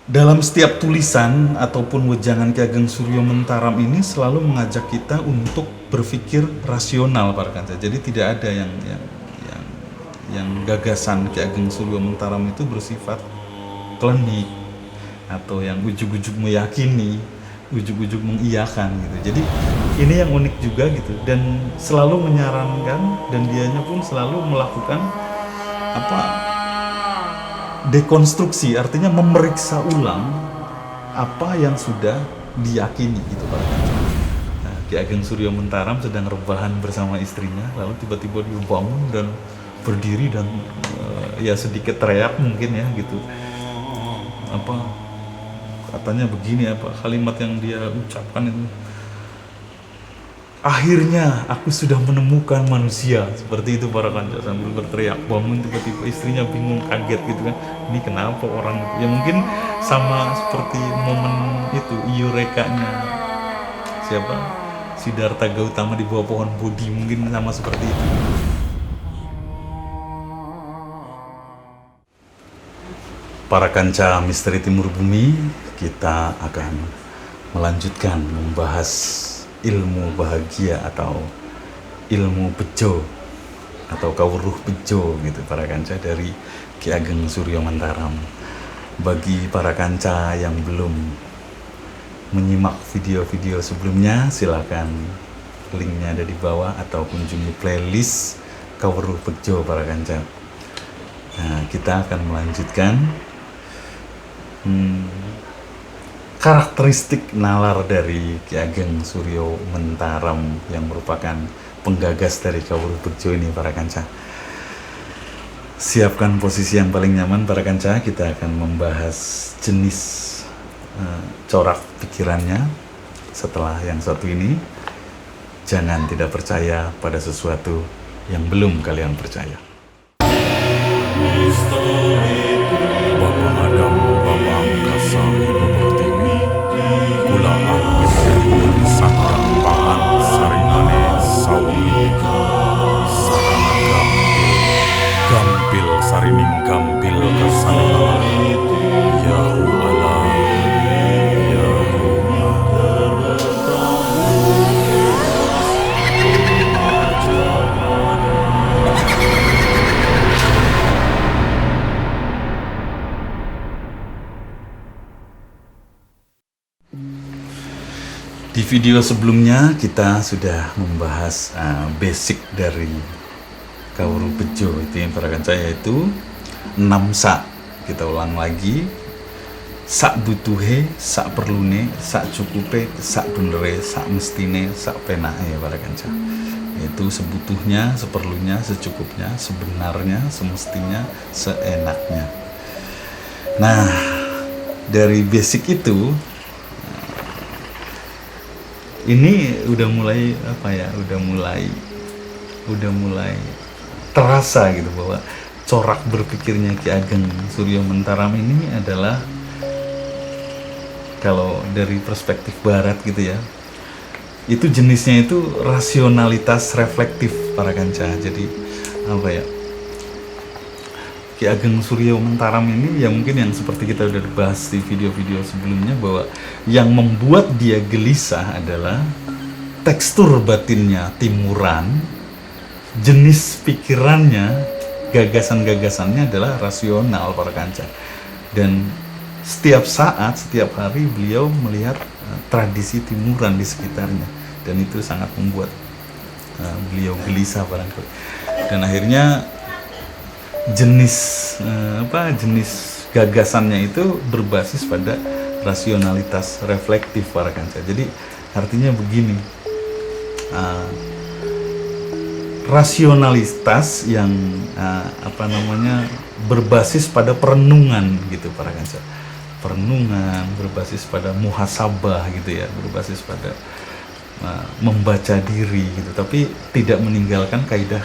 Dalam setiap tulisan ataupun wejangan Ki Ageng Suryo Mentaram ini selalu mengajak kita untuk berpikir rasional, para kanca. Jadi tidak ada yang gagasan Ki Ageng Suryo Mentaram itu bersifat klinik atau yang ujug-ujug meyakini, ujug-ujug mengiyakan gitu. Jadi ini yang unik juga gitu, dan selalu menyarankan, dan dianya pun selalu melakukan dekonstruksi, artinya memeriksa ulang apa yang sudah diyakini gitu, para kanca. Nah, Ki Ageng Suryo Mentaram sedang rebahan bersama istrinya, lalu tiba-tiba dia bangun dan berdiri dan ya sedikit teriak mungkin ya gitu. Katanya begini, kalimat yang dia ucapkan itu, akhirnya aku sudah menemukan manusia, seperti itu, para kanca, sambil berteriak. Bangun tiba-tiba istrinya bingung, kaget gitu kan, ini kenapa orang itu ya, mungkin sama seperti momen itu Eureka-nya siapa, Siddhartha Gautama di bawah pohon Bodhi, mungkin sama seperti itu. Para kanca misteri Timur Bumi, kita akan melanjutkan membahas ilmu bahagia atau ilmu bejo atau kawruh bejo gitu, para kanca, dari Ki Ageng Suryo Mentaram. Bagi para kanca yang belum menyimak video-video sebelumnya, silakan linknya ada di bawah atau kunjungi playlist kawruh bejo, para kanca. Nah, kita akan melanjutkan karakteristik nalar dari Ki Ageng Suryo Mentaram yang merupakan penggagas dari kawruh bejo ini, para kanca. Siapkan posisi yang paling nyaman, para kanca. Kita akan membahas jenis corak pikirannya setelah yang satu ini. Jangan tidak percaya pada sesuatu yang belum kalian percaya. Bapa Adam, Bapa Angkasa, Ibu Pertiwi, Kula Arwis, Sakang Pangan, Saringane, Sawika, Saranaga, Gampil, Sarining Gampil, Kasanala, Yahu Allah, Yahu Di video sebelumnya kita sudah membahas basic dari kawruh bejo itu yang, para kanca, yaitu 6 sak. Kita ulang lagi: sak butuhe, sak perlune, sak cukupe, sak dunere, sak mestine, sak penake, para kanca. Yaitu sebutuhnya, seperlunya, secukupnya, sebenarnya, semestinya, seenaknya. Nah, dari basic itu ini udah mulai udah mulai terasa gitu bahwa corak berpikirnya Ki Ageng Suryo Mentaram ini adalah, kalau dari perspektif barat gitu ya, itu jenisnya itu rasionalitas reflektif, para kanca. Jadi Ki Ageng Suryo Mentaram ini ya mungkin yang seperti kita udah bahas di video-video sebelumnya, bahwa yang membuat dia gelisah adalah tekstur batinnya timuran, jenis pikirannya, gagasan-gagasannya adalah rasional, para kanca. Dan setiap saat, setiap hari beliau melihat tradisi timuran di sekitarnya, dan itu sangat membuat beliau gelisah barangkali. Dan akhirnya jenis gagasannya itu berbasis pada rasionalitas reflektif, para kanca. Jadi artinya begini, rasionalitas yang berbasis pada perenungan gitu, para kanca. Perenungan berbasis pada muhasabah gitu ya, berbasis pada membaca diri gitu, tapi tidak meninggalkan kaidah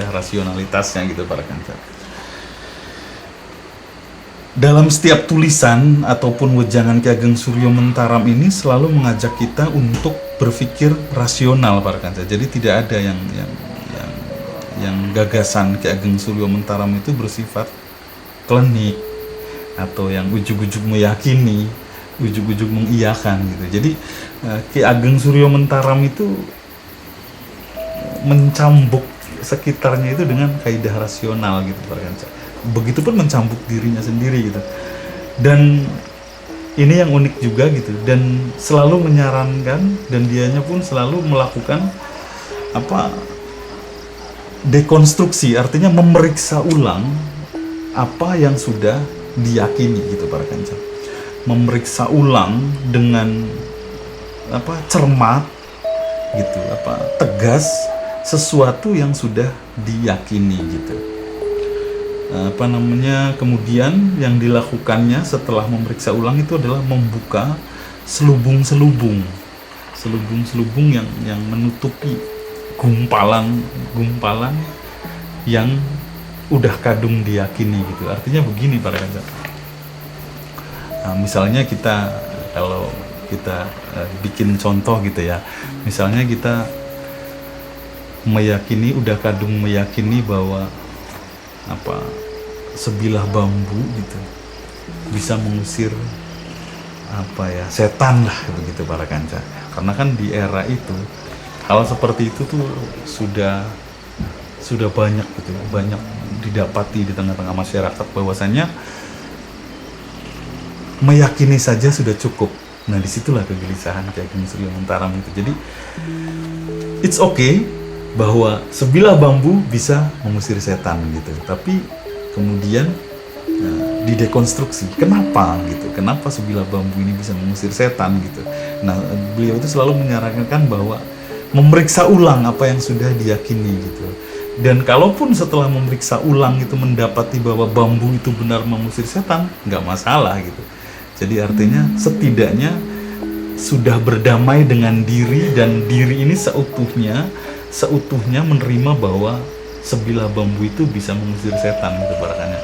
rasionalitasnya gitu, para kanca. Dalam setiap tulisan ataupun wejangan Ki Ageng Suryo Mentaram ini selalu mengajak kita untuk berpikir rasional, para kanca. Jadi tidak ada yang gagasan Ki Ageng Suryo Mentaram itu bersifat klinik atau yang ujug-ujug meyakini, ujug-ujug mengiyakan gitu. Jadi Ki Ageng Suryo Mentaram itu mencambuk sekitarnya itu dengan kaidah rasional gitu para kanca. Begitupun mencambuk dirinya sendiri gitu. Dan ini yang unik juga gitu, dan selalu menyarankan, dan dianya pun selalu melakukan dekonstruksi, artinya memeriksa ulang apa yang sudah diyakini gitu para kanca. Memeriksa ulang dengan cermat gitu, tegas sesuatu yang sudah diyakini gitu. Kemudian yang dilakukannya setelah memeriksa ulang itu adalah membuka selubung-selubung yang menutupi gumpalan yang udah kadung diyakini gitu. Artinya begini para kanca. Misalnya kalau kita bikin contoh gitu ya. Misalnya kita udah kadung meyakini bahwa sebilah bambu gitu bisa mengusir setan lah begitu para kanca. Karena kan di era itu hal seperti itu tuh sudah banyak gitu, banyak didapati di tengah-tengah masyarakat, bahwasannya meyakini saja sudah cukup. Nah, disitulah kegelisahan Ki Ageng Suryo Mentaram itu. Jadi it's okay bahwa sebilah bambu bisa mengusir setan gitu, tapi kemudian didekonstruksi kenapa sebilah bambu ini bisa mengusir setan gitu. Nah, beliau itu selalu menyarankan bahwa memeriksa ulang apa yang sudah diyakini gitu. Dan kalaupun setelah memeriksa ulang itu mendapati bahwa bambu itu benar mengusir setan, nggak masalah gitu. Jadi artinya setidaknya sudah berdamai dengan diri, dan diri ini seutuhnya menerima bahwa sebilah bambu itu bisa mengusir setan gitu barakannya.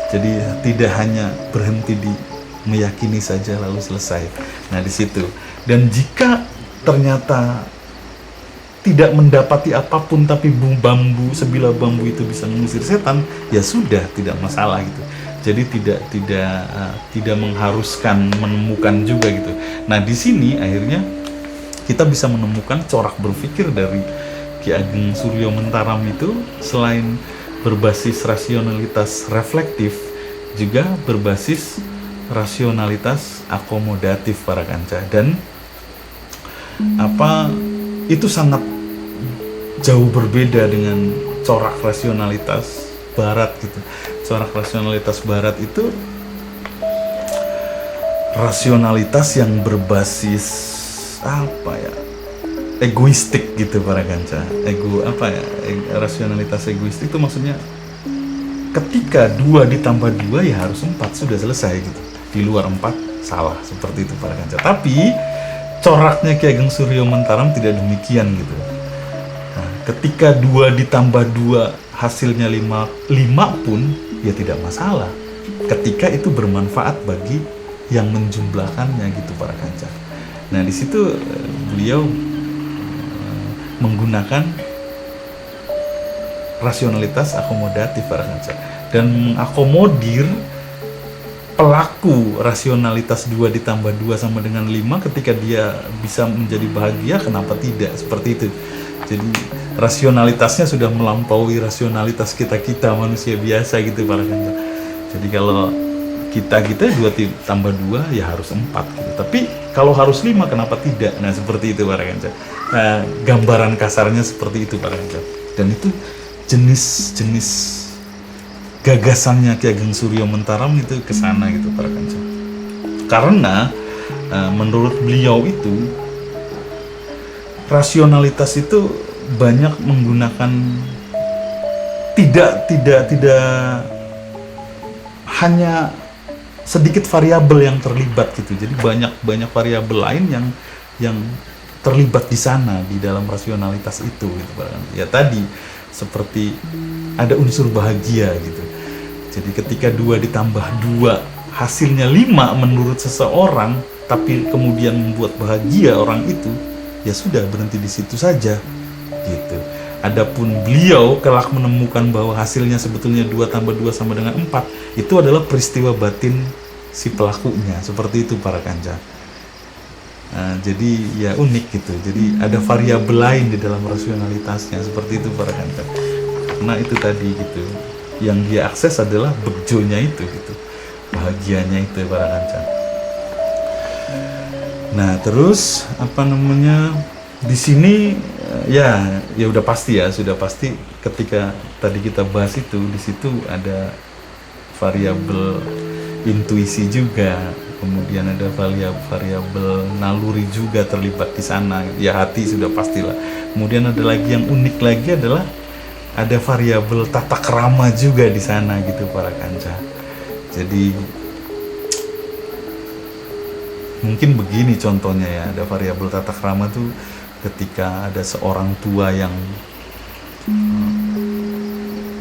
Jadi tidak hanya berhenti di meyakini saja lalu selesai. Nah, di situ. Dan jika ternyata tidak mendapati apapun tapi sebilah bambu itu bisa mengusir setan, ya sudah, tidak masalah gitu. Jadi tidak mengharuskan menemukan juga gitu. Nah, di sini akhirnya kita bisa menemukan corak berpikir dari Ki Ageng Suryo Mentaram itu, selain berbasis rasionalitas reflektif, juga berbasis rasionalitas akomodatif para kanca. Dan itu sangat jauh berbeda dengan corak rasionalitas barat gitu. Corak rasionalitas barat itu rasionalitas yang berbasis egoistik gitu para kanca. Rasionalitas egoistik itu maksudnya ketika 2 ditambah 2 ya harus 4, sudah selesai gitu. Di luar 4 salah, seperti itu para kanca. Tapi coraknya Ki Ageng Suryo Mentaram tidak demikian gitu. Nah, ketika 2 ditambah 2 hasilnya 5 pun ya tidak masalah, ketika itu bermanfaat bagi yang menjumlahkannya gitu para kanca. Nah, di situ beliau menggunakan rasionalitas akomodatif para kanca, dan mengakomodir pelaku rasionalitas 2 ditambah 2 sama dengan 5. Ketika dia bisa menjadi bahagia, kenapa tidak? Seperti itu. Jadi rasionalitasnya sudah melampaui rasionalitas kita manusia biasa gitu para kanca. Jadi kalau kita 2 tambah 2 ya harus 4 gitu. Tapi kalau harus 5 kenapa tidak? Nah, seperti itu para kanca. Nah, gambaran kasarnya seperti itu para kanca. Dan itu jenis gagasannya Ki Ageng Suryo Mentaram itu ke sana gitu para kanca. Karena menurut beliau itu rasionalitas itu banyak menggunakan tidak hanya sedikit variabel yang terlibat gitu. Jadi banyak variabel lain yang terlibat di sana, di dalam rasionalitas itu gitu para kanca. Ya tadi seperti ada unsur bahagia gitu. Jadi ketika 2 ditambah 2 hasilnya 5 menurut seseorang, tapi kemudian membuat bahagia orang itu, ya sudah, berhenti di situ saja gitu. Adapun beliau kelak menemukan bahwa hasilnya sebetulnya 2 tambah 2 sama dengan 4, itu adalah peristiwa batin si pelakunya. Seperti itu para kanca. Jadi ya unik gitu. Jadi ada variabel lain di dalam rasionalitasnya. Seperti itu para kanca. Karena itu tadi gitu. Yang dia akses adalah bejonya itu gitu. Bahagianya itu para kanca. Nah, terus apa namanya? Di sini ya udah pasti ya, sudah pasti ketika tadi kita bahas itu, di situ ada variabel intuisi juga, kemudian ada variabel naluri juga terlibat di sana. Ya hati sudah pastilah. Kemudian ada lagi yang unik lagi adalah ada variabel tata krama juga di sana gitu para kanca. Jadi mungkin begini contohnya ya, ada variabel tata krama tuh ketika ada seorang tua yang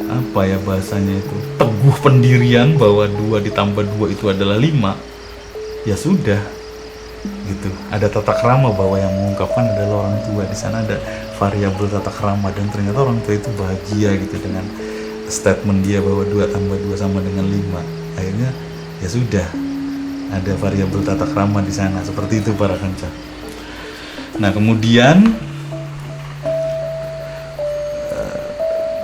apa ya bahasanya itu, teguh pendirian bahwa 2 ditambah 2 itu adalah 5, ya sudah gitu. Ada tata krama bahwa yang mengungkapkan adalah orang tua. Di sana ada variabel tata krama, dan ternyata orang tua itu bahagia gitu dengan statement dia bahwa 2 tambah 2 sama dengan 5. Akhirnya ya sudah, ada variabel tata krama di sana. Seperti itu para kanca. Nah, kemudian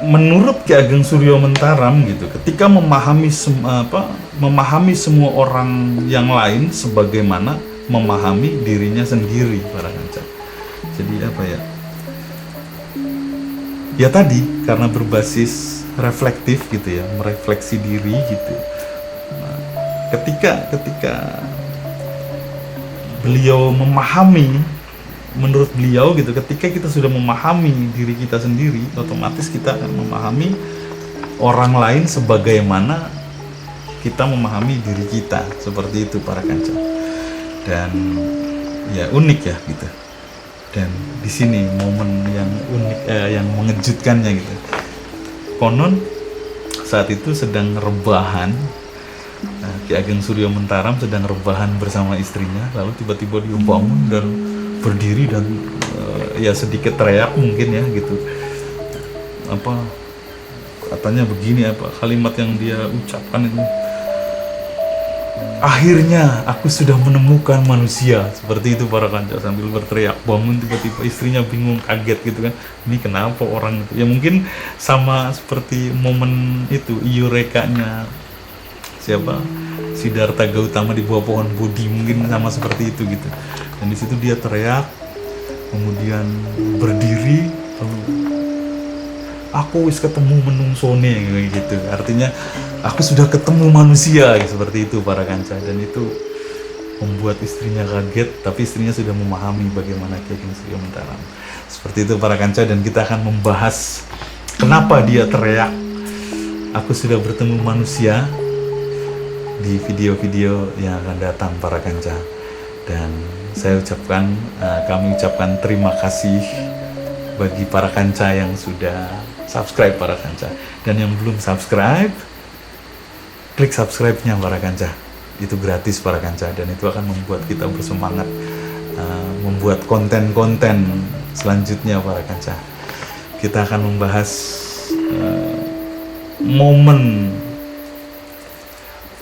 menurut Ki Ageng Suryo Mentaram gitu, ketika memahami semua orang yang lain sebagaimana memahami dirinya sendiri para kanca. Jadi apa ya? Ya tadi karena berbasis reflektif gitu ya, merefleksi diri gitu. Nah, ketika beliau memahami, menurut beliau gitu, ketika kita sudah memahami diri kita sendiri, otomatis kita akan memahami orang lain sebagaimana kita memahami diri kita. Seperti itu para kanca. Dan ya unik ya gitu. Dan di sini momen yang unik, yang mengejutkannya gitu. Konon saat itu sedang rebahan, Ki Ageng Suryo Mentaram sedang rebahan bersama istrinya, lalu tiba-tiba dia bangun dan berdiri dan ya sedikit teriak mungkin ya gitu. Apa katanya begini, apa kalimat yang dia ucapkan itu, akhirnya aku sudah menemukan manusia. Seperti itu para kanca, sambil berteriak bangun. Tiba-tiba istrinya bingung, kaget gitu kan, ini kenapa orang itu. Ya mungkin sama seperti momen itu Eureka-nya siapa, Siddhartha Gautama di bawah pohon Bodhi, mungkin sama seperti itu gitu. Dan di situ dia teriak, kemudian berdiri, lalu aku wis ketemu menungsone gitu. Artinya aku sudah ketemu manusia, seperti itu para kanca. Dan itu membuat istrinya kaget, tapi istrinya sudah memahami bagaimana Ki Ageng Suryo Mentaram. Seperti itu para kanca, dan kita akan membahas kenapa dia teriak aku sudah bertemu manusia di video-video yang akan datang para kanca. Dan saya ucapkan, kami ucapkan terima kasih bagi para kanca yang sudah subscribe para kanca, dan yang belum subscribe, klik subscribe-nya para kanca. Itu gratis para kanca, dan itu akan membuat kita bersemangat membuat konten-konten selanjutnya para kanca. Kita akan membahas momen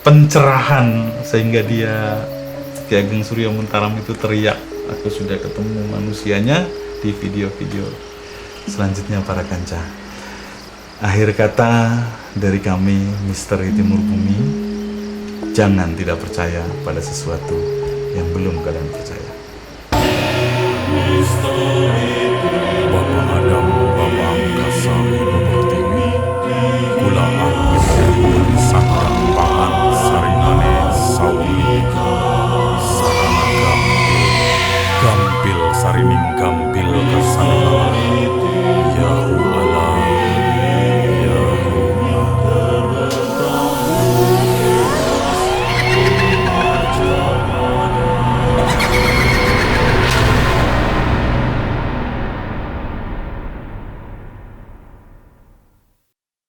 pencerahan sehingga dia, Ki Ageng Suryo Mentaram itu teriak aku sudah ketemu manusianya di video-video selanjutnya para kanca. Akhir kata dari kami Misteri Timur Bumi, jangan tidak percaya pada sesuatu yang belum kalian percaya. Bapa Adam, Bapa Angkasa, Ibu Pertiwi, Kula Arwis Pun Sandang Pangan Saringane Sawika, Sarana Gampil, Gampil Sarining Gampil Kasanana.